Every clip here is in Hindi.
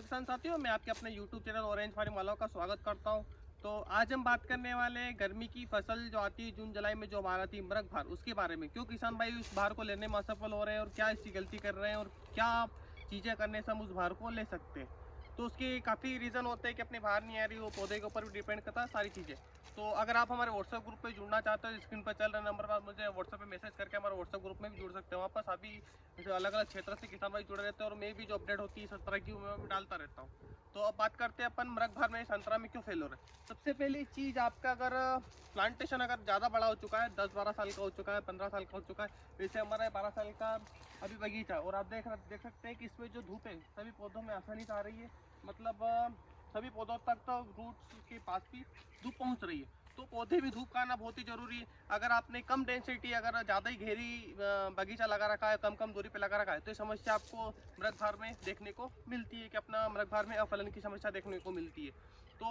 किसान साथियों, मैं आपके अपने YouTube चैनल ऑरेंज फार्म वालों का स्वागत करता हूं। तो आज हम बात करने वाले हैं गर्मी की फसल जो आती है जून जुलाई में, जो हमारा आती है मृग भार, उसके बारे में। क्यों किसान भाई उस भार को लेने में असफल हो रहे हैं और क्या इसकी गलती कर रहे हैं और क्या चीज़ें करने से हम उस भार को ले सकते हैं। तो उसके काफ़ी रीज़न होते हैं कि अपनी भार नहीं आ रही, वो पौधे के ऊपर भी डिपेंड करता है सारी चीज़ें। तो अगर आप हमारे व्हाट्सएप ग्रुप पे जुड़ना चाहते हो, स्क्रीन पर चल रहे नंबर पर मुझे व्हाट्सएप पे मैसेज करके हमारे व्हाट्सएप ग्रुप में भी जुड़ सकते हो। वहाँ पर सभी अलग अलग क्षेत्र से किसान भाई जुड़े रहते हैं और मैं भी जो अपडेट होती है संतरा की मैं भी डालता रहता हूँ। तो अब बात करते हैं अपन मृग भार में संतरा में क्यों फेल हो रहा है। सबसे पहली चीज़, आपका अगर प्लांटेशन अगर ज़्यादा बड़ा हो चुका है, 10-12 साल का हो चुका है, 15 साल का हो चुका है, जैसे हमारा 12 साल का अभी बगीचा, और आप देख सकते हैं कि इसमें जो धूप है सभी पौधों में आसानी से आ रही है। मतलब सभी पौधों तक तो रूट्स के पास भी धूप पहुंच रही है। तो पौधे भी धूप का आना बहुत ही जरूरी है। अगर आपने कम डेंसिटी, अगर ज़्यादा ही घेरी बगीचा लगा रखा है, कम कम दूरी पे लगा रखा है, तो ये समस्या आपको मृग भार में देखने को मिलती है कि अपना मृग भार में अफलन की समस्या देखने को मिलती है। तो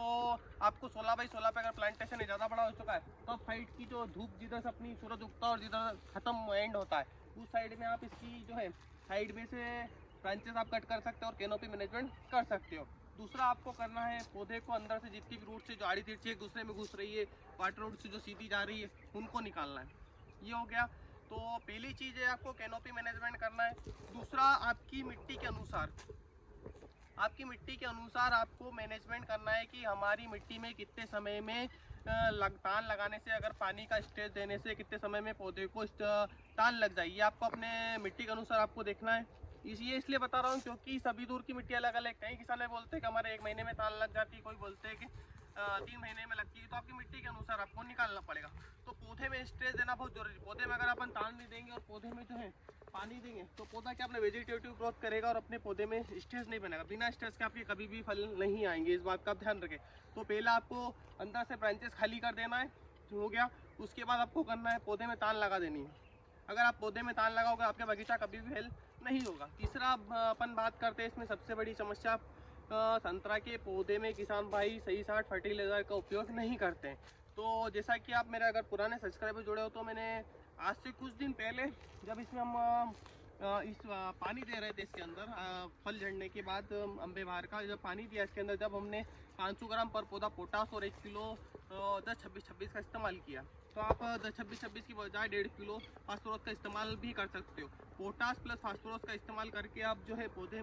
आपको 16x16 पे अगर प्लांटेशन ज़्यादा बड़ा हो चुका है, तो आप साइड की जो धूप जिधर से अपनी सूरज उगता है और जिधर खत्म एंड होता है, उस साइड में आप इसकी जो है साइड में से ब्रांचेस आप कट कर सकते हो और कैनोपी मैनेजमेंट कर सकते हो। दूसरा आपको करना है, पौधे को अंदर से जितनी भी रूट से जो आड़ी तिरछी एक दूसरे में घुस रही है, वाटर रूट से जो सीधी जा रही है, उनको निकालना है। ये हो गया। तो पहली चीज़ है आपको कैनोपी मैनेजमेंट करना है। दूसरा, आपकी मिट्टी के अनुसार आपको मैनेजमेंट करना है कि हमारी मिट्टी में कितने समय में तान लगाने से, अगर पानी का स्टेज देने से कितने समय में पौधे को तान लग जाए। ये आपको अपने मिट्टी के अनुसार आपको देखना है। इसलिए बता रहा हूँ क्योंकि सभी दूर की मिट्टी अलग अलग। कई किसान बोलते हैं कि हमारे 1 महीने में तान लग जाती है, कोई बोलते हैं कि 3 महीने में लगती है। तो आपकी मिट्टी के अनुसार आपको निकालना पड़ेगा। तो पौधे में स्ट्रेस देना बहुत जरूरी है। पौधे में अगर अपन तान नहीं देंगे और पौधे में जो है पानी देंगे, तो पौधा क्या अपना वेजिटेटिव ग्रोथ करेगा और अपने पौधे में स्ट्रेस नहीं बनेगा। बिना स्ट्रेस के आपके कभी भी फल नहीं आएंगे, इस बात का आप ध्यान रखें। तो पहला आपको अंदर से ब्रांचेस खाली कर देना है, हो गया। उसके बाद आपको करना है पौधे में तान लगा देनी है। अगर आप पौधे में तान लगाओगे, आपका बगीचा कभी भी फेल नहीं होगा। तीसरा अपन बात करते हैं इसमें सबसे बड़ी समस्या, संतरा के पौधे में किसान भाई सही साठ फर्टिलाइज़र का उपयोग नहीं करते हैं। तो जैसा कि आप मेरे अगर पुराने सब्सक्राइबर जुड़े हो, तो मैंने आज से कुछ दिन पहले जब इसमें हम पानी दे रहे थे इसके अंदर, फल झड़ने के बाद अम्बे बहार का जब पानी दिया इसके अंदर, जब हमने 500 ग्राम पर पौधा पोटास और 1 किलो 10-26-26 का इस्तेमाल किया, तो आप 10-26-26 की बजाय 1.5 किलो फास्फोरस का इस्तेमाल भी कर सकते हो। पोटास प्लस फास्फोरस का इस्तेमाल करके आप जो है पौधे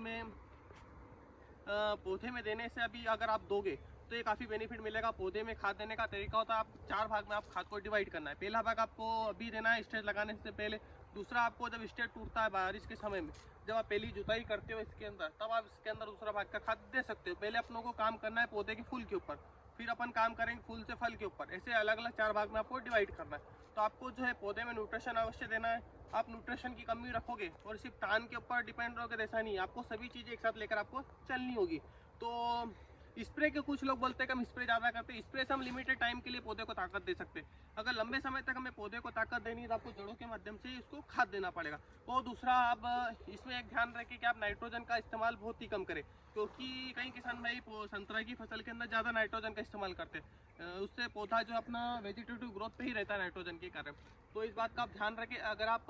में देने से अभी अगर आप दोगे तो ये काफ़ी बेनिफिट मिलेगा। पौधे में खाद देने का तरीका होता है, आप 4 भाग में आप खाद को डिवाइड करना है। पहला भाग आपको अभी देना है स्टेज लगाने से पहले। दूसरा, आपको जब स्टेज टूटता है बारिश के समय में, जब आप पहली जुताई करते हो इसके अंदर, तब आप इसके अंदर दूसरा भाग का खाद दे सकते हो। पहले अपनों को काम करना है पौधे के फूल के ऊपर, फिर अपन काम करेंगे फूल से फल के ऊपर। ऐसे अलग अलग 4 भाग में आपको डिवाइड करना है। तो आपको जो है पौधे में न्यूट्रिशन अवश्य देना है। आप न्यूट्रिशन की कमी रखोगे और सिर्फ तान के ऊपर डिपेंड रहोगे, तो ऐसा नहीं, आपको सभी चीज़ें एक साथ लेकर आपको चलनी होगी। तो स्प्रे के कुछ लोग बोलते हैं कि हम स्प्रे ज़्यादा करते हैं। स्प्रे से हम लिमिटेड टाइम के लिए पौधे को ताकत दे सकते हैं। अगर लंबे समय तक हमें पौधे को ताकत देनी है, तो आपको जड़ों के माध्यम से इसको खाद देना पड़ेगा। और दूसरा, आप इसमें एक ध्यान रखें कि आप नाइट्रोजन का इस्तेमाल बहुत ही कम करें, क्योंकि कई किसान भाई संतरा की फसल के अंदर ज़्यादा नाइट्रोजन का इस्तेमाल करते हैं। उससे पौधा जो अपना वेजिटेटिव ग्रोथ पे ही रहता है नाइट्रोजन के कारण। तो इस बात का आप ध्यान रखें। अगर आप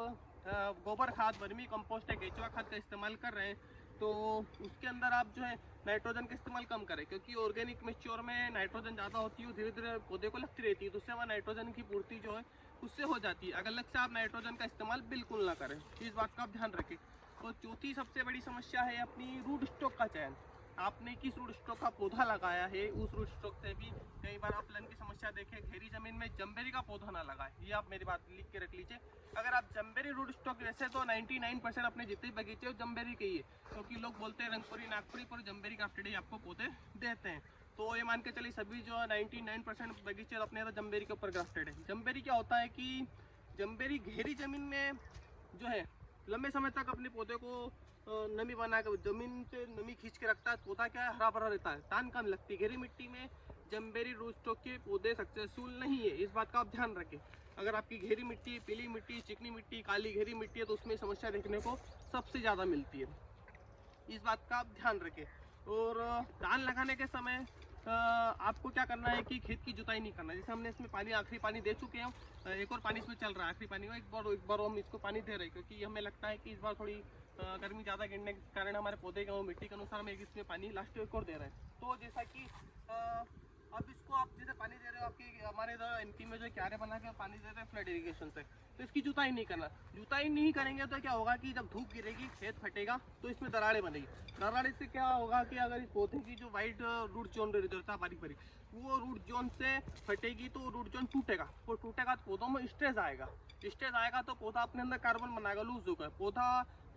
गोबर खाद, वर्मी कंपोस्ट या केचुआ खाद का इस्तेमाल कर रहे हैं, तो उसके अंदर आप जो है नाइट्रोजन का इस्तेमाल कम करें, क्योंकि ऑर्गेनिक मिक्सचर में नाइट्रोजन ज़्यादा होती है, धीरे धीरे पौधे को लगती रहती है, तो उससे हमारा नाइट्रोजन की पूर्ति जो है उससे हो जाती है। अगर अलग से आप नाइट्रोजन का इस्तेमाल बिल्कुल ना करें, इस बात का आप ध्यान रखें। तो चौथी सबसे बड़ी समस्या है अपनी रूट स्टॉक का चयन। आपने किस रूट स्टॉक का पौधा लगाया है, उस रूट स्टॉक से भी कई बार आप लन की समस्या देखें। घेरी जमीन में जम्बेरी का पौधा ना लगाए, ये आप मेरी बात लिख के रख लीजिए। अगर आप जम्बेरी रूट स्टॉक, वैसे तो 99% अपने जितने बगीचे हो जम्बेरी के ही है, क्योंकि लोग बोलते हैं रंगपुरी नागपुरी पर जम्बेरी क्राफ्टेड ही आपको पौधे देते हैं। तो ये मान के चलिए सभी जो 99% बगीचे अपने तो जम्बेरी के ऊपर ग्राफ्टेड है। जम्बेरी क्या होता है कि जम्बेरी घेरी जमीन में जो है लंबे समय तक अपने पौधे को नमी बना के, जमीन से नमी खींच के रखता है। पौधा क्या है, हरा भरा रहता है, तान कम लगती है। घेरी मिट्टी में जम्बेरी रूट स्टॉक के पौधे सक्सेसफुल नहीं है, इस बात का आप ध्यान रखें। अगर आपकी घेरी मिट्टी, पीली मिट्टी, चिकनी मिट्टी, काली घेरी मिट्टी है, तो उसमें समस्या देखने को सबसे ज़्यादा मिलती है, इस बात का आप ध्यान रखें। और धान लगाने के समय आपको क्या करना है कि खेत की जुताई नहीं करना। जैसे हमने इसमें पानी, आखिरी पानी दे चुके हैं, एक और पानी इसमें चल रहा है, आखिरी पानी एक बार हम इसको पानी दे रहे हैं, क्योंकि हमें लगता है कि इस बार थोड़ी गर्मी ज़्यादा गिरने के कारण हमारे पौधे का मिट्टी के अनुसार हम एक इसमें पानी लास्ट एक और दे रहे हैं। तो जैसा कि अब इसको आप जैसे पानी दे रहे हो, आपके हमारे इधर एमपी में जो क्यारे बना के पानी दे रहे हैं फ्लड इरीगेशन से, तो इसकी जुताई नहीं करना। जुताई नहीं करेंगे तो क्या होगा कि जब धूप गिरेगी, खेत फटेगा, तो इसमें दरारें बनेगी। दरारें से क्या होगा कि अगर इस पौधे की जो वाइट रूट जोन रहता है बारीक बारीक, वो रूट जोन से फटेगी तो रूट जोन टूटेगा। वो टूटेगा तो पौधों में स्ट्रेस आएगा। स्ट्रेस आएगा तो पौधा अपने अंदर कार्बन बनाएगा, लूज होगा, पौधा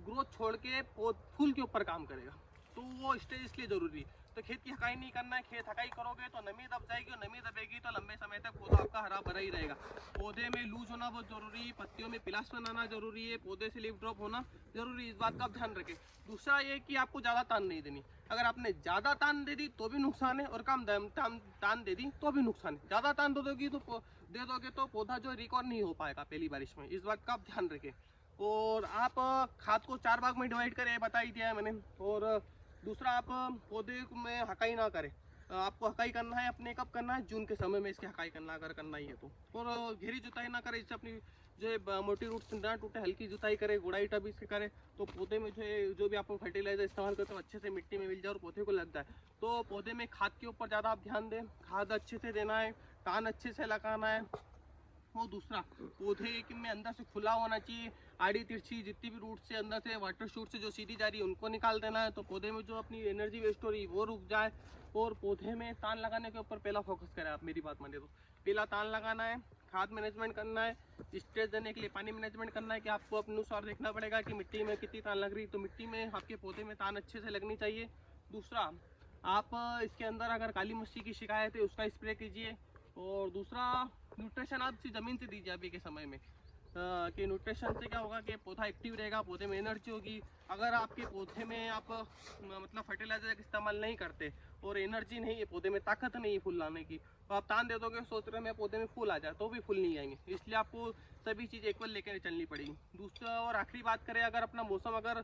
ग्रोथ छोड़ के फूल के ऊपर काम करेगा। तो वो स्टेज इसलिए जरूरी है। तो खेत की हकाई नहीं करना है। खेत हकाई करोगे तो नमी दब जाएगी, और नमी दबेगी तो लंबे समय तक पौधा आपका हरा भरा ही रहेगा। पौधे में लूज होना बहुत जरूरी है, पत्तियों में पिलासपन आना जरूरी है, पौधे से लीफ ड्रॉप होना जरूरी है। इस बात का आप ध्यान रखें। दूसरा ये कि आपको ज़्यादा तान नहीं देनी। अगर आपने ज़्यादा तान दे दी तो भी नुकसान है, और कम तान दे दी तो भी नुकसान है। ज़्यादा तान दे दोगे तो पौधा जो रिकवर नहीं हो पाएगा पहली बारिश में। इस बात का आप ध्यान रखें। और आप खाद को 4 भाग में डिवाइड करें, बता ही दिया है मैंने। और दूसरा, आप पौधे में हकाई ना करें। आपको हकाई करना है अपने, कब करना है? जून के समय में इसकी हकाई करना, अगर करना ही है तो। और घेरी जुताई ना करें, इससे अपनी जो मोटी रूट ना टूटे, हल्की जुताई करे, गुड़ाई टब इसके करे, तो पौधे में जो भी आप फर्टिलाइजर इस्तेमाल करते हो अच्छे से मिट्टी में मिल जाए और पौधे को लग जाए। तो पौधे में खाद के ऊपर ज़्यादा आप ध्यान दें। खाद अच्छे से देना है, तान अच्छे से लगाना है। और दूसरा, पौधे में अंदर से खुला होना चाहिए। आड़ी तिरछी जितनी भी रूट से अंदर से वाटर शूट से जो सीधी जा रही है उनको निकाल देना है, तो पौधे में जो अपनी एनर्जी वेस्ट हो रही है वो रुक जाए। और पौधे में तान लगाने के ऊपर पहला फोकस करें आप, मेरी बात माने तो। पहला तान लगाना है, खाद मैनेजमेंट करना है, स्ट्रेस देने के लिए पानी मैनेजमेंट करना है कि आपको अपने अनुसार देखना पड़ेगा कि मिट्टी में कितनी तान लग रही है। तो मिट्टी में आपके पौधे में तान अच्छे से लगनी चाहिए। दूसरा, आप इसके अंदर अगर काली मच्छी की शिकायत है उसका स्प्रे कीजिए। और दूसरा, न्यूट्रिशन आप ज़मीन से दीजिए अभी के समय में। कि न्यूट्रिशन से क्या होगा कि पौधा एक्टिव रहेगा, पौधे में एनर्जी होगी। अगर आपके पौधे में आप मतलब फर्टिलाइजर का इस्तेमाल नहीं करते और एनर्जी नहीं है, पौधे में ताकत नहीं है फूल लाने की, तो आप तान दे दोगे सोच रहे हैं पौधे में फूल आ जाए, तो भी फूल नहीं आएंगे। इसलिए आपको सभी चीज़ इक्वल लेकर चलनी पड़ेगी। दूसरा और आखिरी बात करें, अगर अपना मौसम, अगर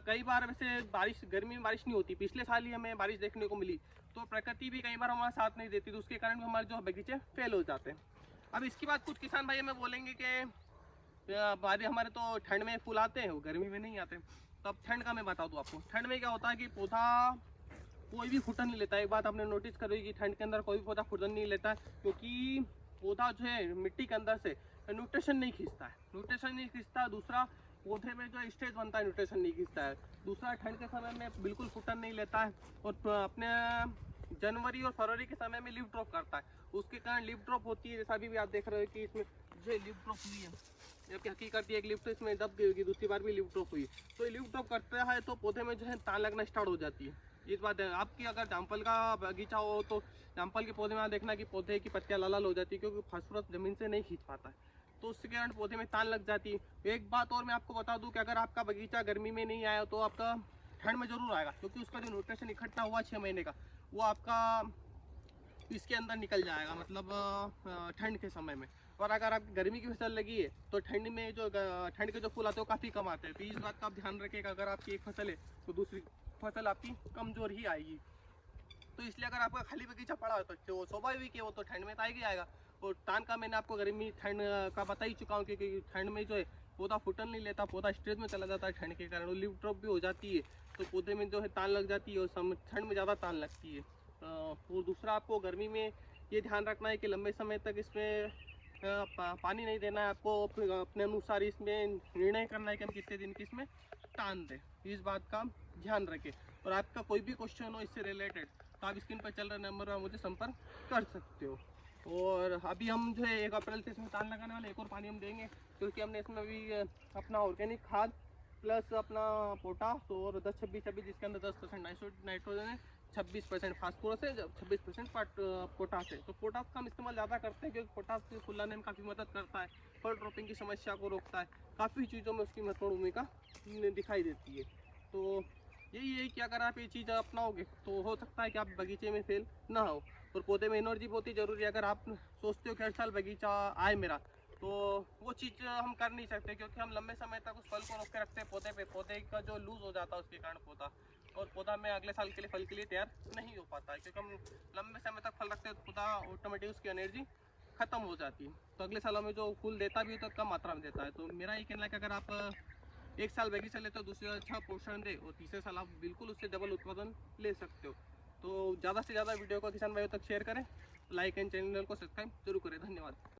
कई बार वैसे बारिश, गर्मी में बारिश नहीं होती, पिछले साल ही हमें बारिश देखने को मिली, तो प्रकृति भी कई बार हमारा साथ नहीं देती, तो उसके कारण भी हमारे जो बगीचे फेल हो जाते हैं। अब इसके बाद कुछ किसान भाई हमें बोलेंगे कि बारिश, हमारे तो ठंड में फूल आते हैं, वो गर्मी में नहीं आते। तो अब ठंड का मैं बता दूँ आपको। ठंड में क्या होता है कि पौधा कोई भी फुटन नहीं लेता है। एक बात आपने नोटिस करी कि ठंड के अंदर कोई भी पौधा फुटन नहीं लेता है, क्योंकि पौधा जो है मिट्टी के अंदर से न्यूट्रिशन नहीं खींचता है, न्यूट्रिशन नहीं खींचता। दूसरा, पौधे में जो स्टेज बनता है न्यूट्रिशन नहीं खींचता है। दूसरा, ठंड के समय में बिल्कुल फुटन नहीं लेता है, और अपने जनवरी और फरवरी के समय में लीफ ड्रॉप करता है। उसके कारण लीफ ड्रॉप होती है, जैसा अभी भी आप देख रहे हो कि इसमें जो लीफ ड्रॉप हुई है, जबकि हकीकत एक लिफ्ट इसमें दब गई होगी, दूसरी बार भी लिफ्ट ड्रॉप हुई। तो ये लिफ्ट ड्रॉप करता है तो पौधे में जो है तान लगना स्टार्ट हो जाती है। इस बात है आपकी, अगर जामफल का बगीचा हो तो जामफल के पौधे में आप देखना कि पौधे की पत्तियां लाल लाल हो जाती है, क्योंकि फास्फोरस जमीन से नहीं खींच पाता है, तो उसके कारण पौधे में तान लग जाती है। एक बात और मैं आपको बता दूं कि अगर आपका बगीचा गर्मी में नहीं आया तो आपका ठंड में जरूर आएगा, क्योंकि उसका जो न्यूट्रिशन इकट्ठा हुआ 6 महीने का, वो आपका इसके अंदर निकल जाएगा, मतलब ठंड के समय में। और अगर आपकी गर्मी की फसल लगी है तो ठंड में जो ठंड के जो फूल आते हैं वो काफ़ी कम आते हैं। तो इस बात का आप ध्यान रखिएगा, अगर आपकी एक फसल है तो दूसरी फसल आपकी कमज़ोर ही आएगी। तो इसलिए अगर आपका खाली बगीचा पड़ा हो तो स्वाभाविक है, वो तो ठंड में तो आएगी आएगा। और तान का मैंने आपको गर्मी ठंड का बता ही चुका हूँ, क्योंकि ठंड में जो है पौधा फुटन नहीं लेता, पौधा स्ट्रेस में चला जाता है ठंड के कारण, लीफ ड्रॉप भी हो जाती है, तो पौधे में जो है तान लग जाती है, और ठंड में ज़्यादा तान लगती है। और दूसरा, आपको गर्मी में ये ध्यान रखना है कि लंबे समय तक इसमें पानी नहीं देना है। आपको अपने अनुसार इसमें निर्णय करना है कि हम कितने दिन की इसमें तान दें। इस बात का ध्यान रखें। और आपका कोई भी क्वेश्चन हो इससे रिलेटेड तो आप स्क्रीन पर चल रहे नंबर पर मुझे संपर्क कर सकते हो। और अभी हम जो है 1 अप्रैल से इसमें तान लगाने वाले, एक और पानी हम देंगे, क्योंकि हमने इसमें अभी अपना ऑर्गेनिक खाद प्लस अपना पोटास और 10-26-26, जिसके अंदर 10% नाइट्रोजन है, 26% फास्फोरस है, 26% पोटास है। तो पोटास का हम इस्तेमाल ज़्यादा करते हैं, क्योंकि पोटास के फूल लाने में काफ़ी मदद करता है, फल ड्रॉपिंग की समस्या को रोकता है, काफ़ी चीज़ों में उसकी महत्वपूर्ण भूमिका दिखाई देती है। तो यही है कि अगर आप ये चीज़ अपनाओगे तो हो सकता है कि आप बगीचे में फेल ना हो। और पौधे में एनर्जी बहुत ही ज़रूरी है। अगर आप सोचते हो कि हर साल बगीचा आए मेरा, तो वो चीज़ हम कर नहीं सकते, क्योंकि हम लंबे समय तक उस फल को रोक के रखते हैं पौधे पे, पौधे का जो लूज़ हो जाता है उसके कारण पौधा, और पौधा में अगले साल के लिए फल के लिए तैयार नहीं हो पाता है, क्योंकि हम लंबे समय तक फल रखते हैं तो पौधा ऑटोमेटिक उसकी एनर्जी ख़त्म हो जाती है, तो अगले साल हमें जो फूल देता भी है तो कम मात्रा में देता है। तो मेरा ये कहना है कि अगर आप एक साल बगीचा लेते हो, दूसरे अच्छा पोषण दे और तीसरे साल आप बिल्कुल उससे डबल उत्पादन ले सकते हो। तो ज़्यादा से ज़्यादा वीडियो को किसान भाइयों तक शेयर करें, लाइक एंड चैनल को सब्सक्राइब जरूर करें। धन्यवाद।